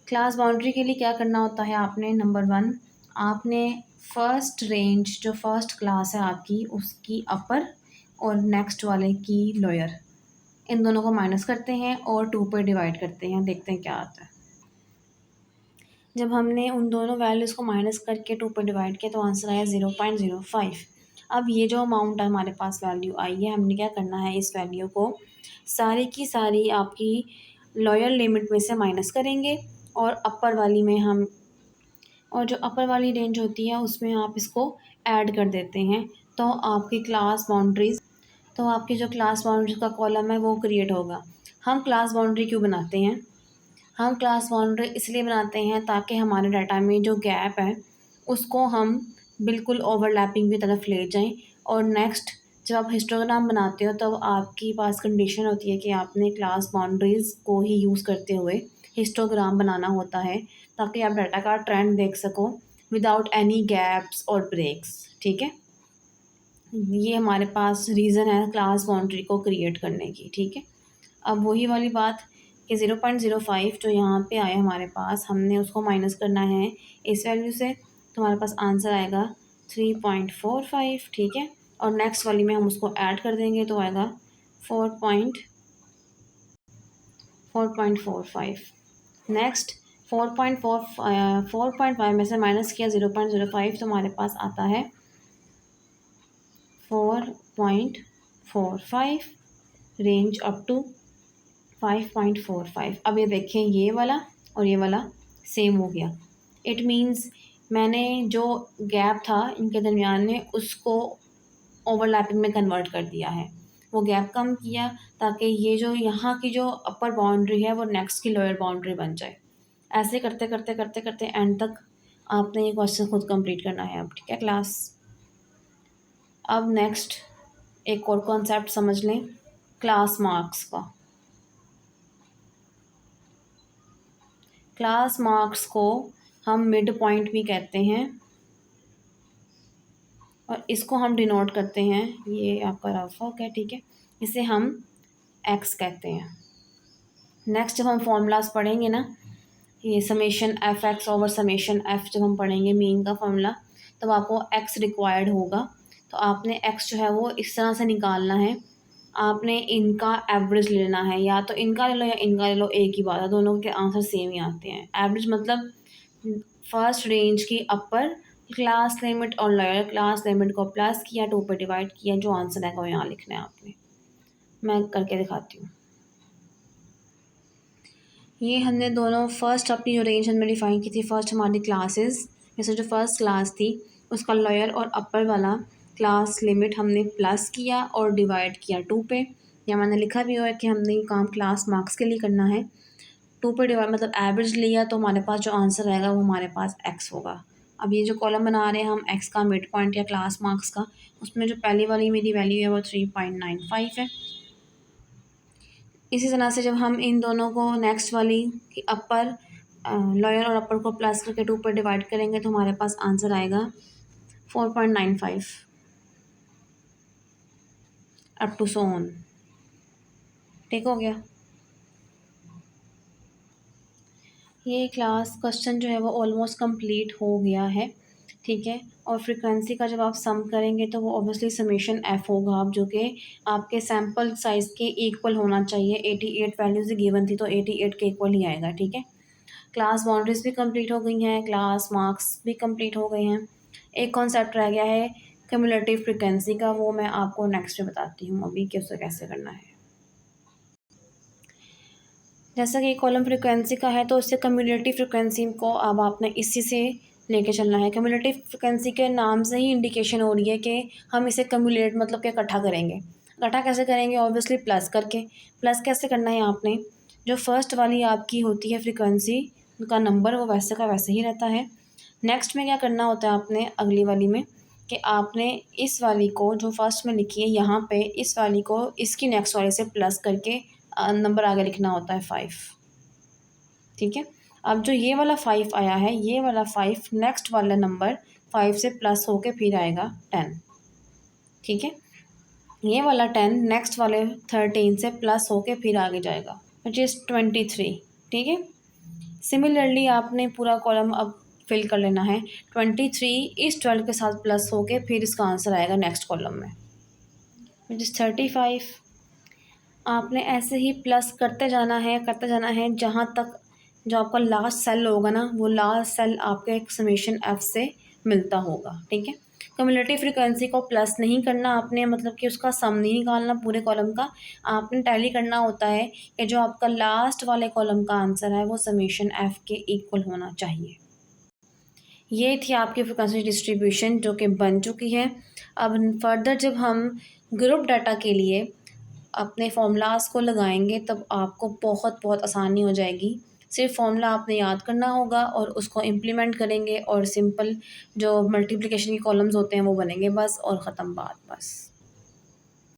Class boundary के लिए क्या करना होता है आपने, नंबर 1 आपने फर्स्ट रेंज जो फर्स्ट क्लास है आपकी उसकी अपर और नेक्स्ट वाले की लोअर, इन दोनों को माइनस करते हैं और 2 पे डिवाइड करते हैं, देखते हैं क्या आता है। जब हमने उन दोनों वैल्यूज़ को माइनस करके 2 पे डिवाइड किया तो आंसर आया 0.05। अब ये जो अमाउंट है हमारे पास वैल्यू आई है, हमने क्या करना है, इस वैल्यू को सारी की सारी आपकी लोअर लिमिट में से माइनस करेंगे और अपर वाली में हम, और जो अपर वाली रेंज होती है उसमें आप इसको ऐड कर देते हैं। तो आपकी क्लास बाउंड्रीज़, तो आपकी जो क्लास बाउंड्रीज़ का कॉलम है वो क्रिएट होगा। हम क्लास बाउंड्री क्यों बनाते हैं? हम क्लास बाउंड्री इसलिए बनाते हैं ताकि हमारे डाटा में जो गैप है उसको हम बिल्कुल ओवरलैपिंग की तरफ ले जाएं। और नेक्स्ट जब आप हिस्टोग्राम बनाते हो तब आपके पास कंडीशन होती है कि आपने क्लास बाउंड्रीज़ को ही यूज़ करते हुए हिस्टोग्राम बनाना होता है ताकि आप डाटा का ट्रेंड देख सको विदाउट एनी गैप्स और ब्रेक्स। ठीक है, ये हमारे पास रीज़न है क्लास बाउंड्री को क्रिएट करने की। ठीक है, अब वही वाली बात कि 0.05 जो यहाँ पे आया हमारे पास, हमने उसको माइनस करना है इस वैल्यू से, तो हमारे पास आंसर आएगा 3.45। ठीक है, और नेक्स्ट वाली में हम उसको ऐड कर देंगे तो आएगा 4.45। नेक्स्ट 4.5 में से माइनस किया 0.05 तो हमारे पास आता है 4.45 रेंज अप टू 5.45। अब ये देखें, ये वाला और ये वाला सेम हो गया। इट मीन्स मैंने जो गैप था इनके दरमियान में उसको ओवरलैपिंग में कन्वर्ट कर दिया है, वो गैप कम किया ताकि ये जो यहाँ की जो अपर बाउंड्री है वो नेक्स्ट की लोअर बाउंड्री बन जाए। ऐसे करते करते करते करते एंड तक आपने ये क्वेश्चन खुद कंप्लीट करना है। अब ठीक है क्लास, अब नेक्स्ट एक और कॉन्सेप्ट समझ लें, क्लास मार्क्स का। क्लास मार्क्स को हम मिड पॉइंट भी कहते हैं और इसको हम डिनोट करते हैं, ये आपका रफ वर्क है। ठीक है, इसे हम एक्स कहते हैं। नेक्स्ट जब हम फॉर्मूलाज पढ़ेंगे ना, ये summation F x over summation F जब हम पढ़ेंगे मीन का फॉर्मूला, तब आपको एक्स रिक्वायर्ड होगा। तो आपने एक्स जो है वो इस तरह से निकालना है, आपने इनका एवरेज लेना है, या तो इनका ले लो या इनका ले लो, एक ही बात है, दोनों के आंसर सेम ही आते हैं। एवरेज मतलब फर्स्ट रेंज की अपर क्लास लिमिट और लोअर क्लास लिमिट को प्लस किया, 2 पे डिवाइड किया, जो आंसर है वो यहाँ लिखना है आपने। मैं करके दिखाती हूँ। ये हमने दोनों फर्स्ट अपनी जो रेंज हमने डिफाइन की थी, फर्स्ट हमारी क्लासेस में से जो फर्स्ट क्लास थी उसका लोअर और अपर वाला क्लास लिमिट हमने प्लस किया और डिवाइड किया 2 पे, या मैंने लिखा भी हुआ है कि हमने ये काम क्लास मार्क्स के लिए करना है। 2 पे डिवाइड मतलब एवरेज लिया, तो हमारे पास जो आंसर आएगा वो हमारे पास एक्स होगा। अब ये जो कॉलम बना रहे हैं हम एक्स का मिड पॉइंट या क्लास मार्क्स का, उसमें जो पहली वाली मेरी वैल्यू है वो 3.95 है। इसी तरह से जब हम इन दोनों को नेक्स्ट वाली की अपर लोअर और अपर को प्लस करके 2 पर डिवाइड करेंगे तो हमारे पास आंसर आएगा 4.95 अप टू सो ऑन। ठीक हो गया। ये क्लास क्वेश्चन जो है वो ऑलमोस्ट कंप्लीट हो गया है। ठीक है, और फ्रीक्वेंसी का जब आप सम करेंगे तो वो ऑब्वियसली समेशन एफ होगा, आप जो कि आपके सैम्पल साइज़ के इक्वल होना चाहिए। 88 वैल्यूज़ गिवन थी तो 88 के इक्वल ही आएगा। ठीक है, क्लास बाउंड्रीज भी कंप्लीट हो गई हैं, क्लास मार्क्स भी कंप्लीट हो गए हैं। एक कॉन्सेप्ट रह गया है क्यूमुलेटिव फ्रीक्वेंसी का, वो मैं आपको नेक्स्ट में बताती हूँ अभी कि उसे कैसे करना है। जैसा कि कॉलम फ्रीक्वेंसी का है तो उससे क्यूमुलेटिव फ्रीक्वेंसी को अब आपने इसी से लेके चलना है। क्यूमुलेटिव फ्रीक्वेंसी के नाम से ही इंडिकेशन हो रही है कि हम इसे क्यूमुलेट मतलब कि इकट्ठा करेंगे। इकट्ठा कैसे करेंगे? ऑब्वियसली प्लस करके। प्लस कैसे करना है आपने, जो फर्स्ट वाली आपकी होती है फ्रीक्वेंसी का नंबर वो वैसे का वैसे ही रहता है। नेक्स्ट में क्या करना होता है आपने अगली वाली में, कि आपने इस वाली को जो फर्स्ट में लिखी है यहाँ पे, इस वाली को इसकी नेक्स्ट वाली से प्लस करके नंबर आगे लिखना होता है 5। ठीक है, अब जो ये वाला 5 आया है, ये वाला 5 नेक्स्ट वाला नंबर 5 से प्लस होके फिर आएगा 10। ठीक है, ये वाला 10 नेक्स्ट वाले 13 से प्लस होके फिर आगे जाएगा, विच इज़ 23। ठीक है, सिमिलरली आपने पूरा कॉलम अब फिल कर लेना है। 23 इस 12 के साथ प्लस होके फिर इसका आंसर आएगा नेक्स्ट कॉलम में, विच इज़ 35। आपने ऐसे ही प्लस करते जाना है जहाँ तक जो आपका लास्ट सेल होगा ना, वो लास्ट सेल आपके एक समेशन एफ से मिलता होगा, ठीक है। कम्युलेटिव फ्रीक्वेंसी को प्लस नहीं करना आपने, मतलब कि उसका सम नहीं निकालना पूरे कॉलम का। आपने टैली करना होता है कि जो आपका लास्ट वाले कॉलम का आंसर है वो समेशन एफ के इक्वल होना चाहिए। ये थी आपकी फ्रीक्वेंसी डिस्ट्रीब्यूशन जो कि बन चुकी है। अब फर्दर जब हम ग्रुप डाटा के लिए अपने फॉर्मूलाज़ को लगाएंगे तब आपको बहुत बहुत आसानी हो जाएगी। सिर्फ फॉर्मूला आपने याद करना होगा और उसको इम्प्लीमेंट करेंगे और सिंपल जो मल्टीप्लिकेशन के कॉलम्स होते हैं वो बनेंगे बस, और ख़त्म बात बस।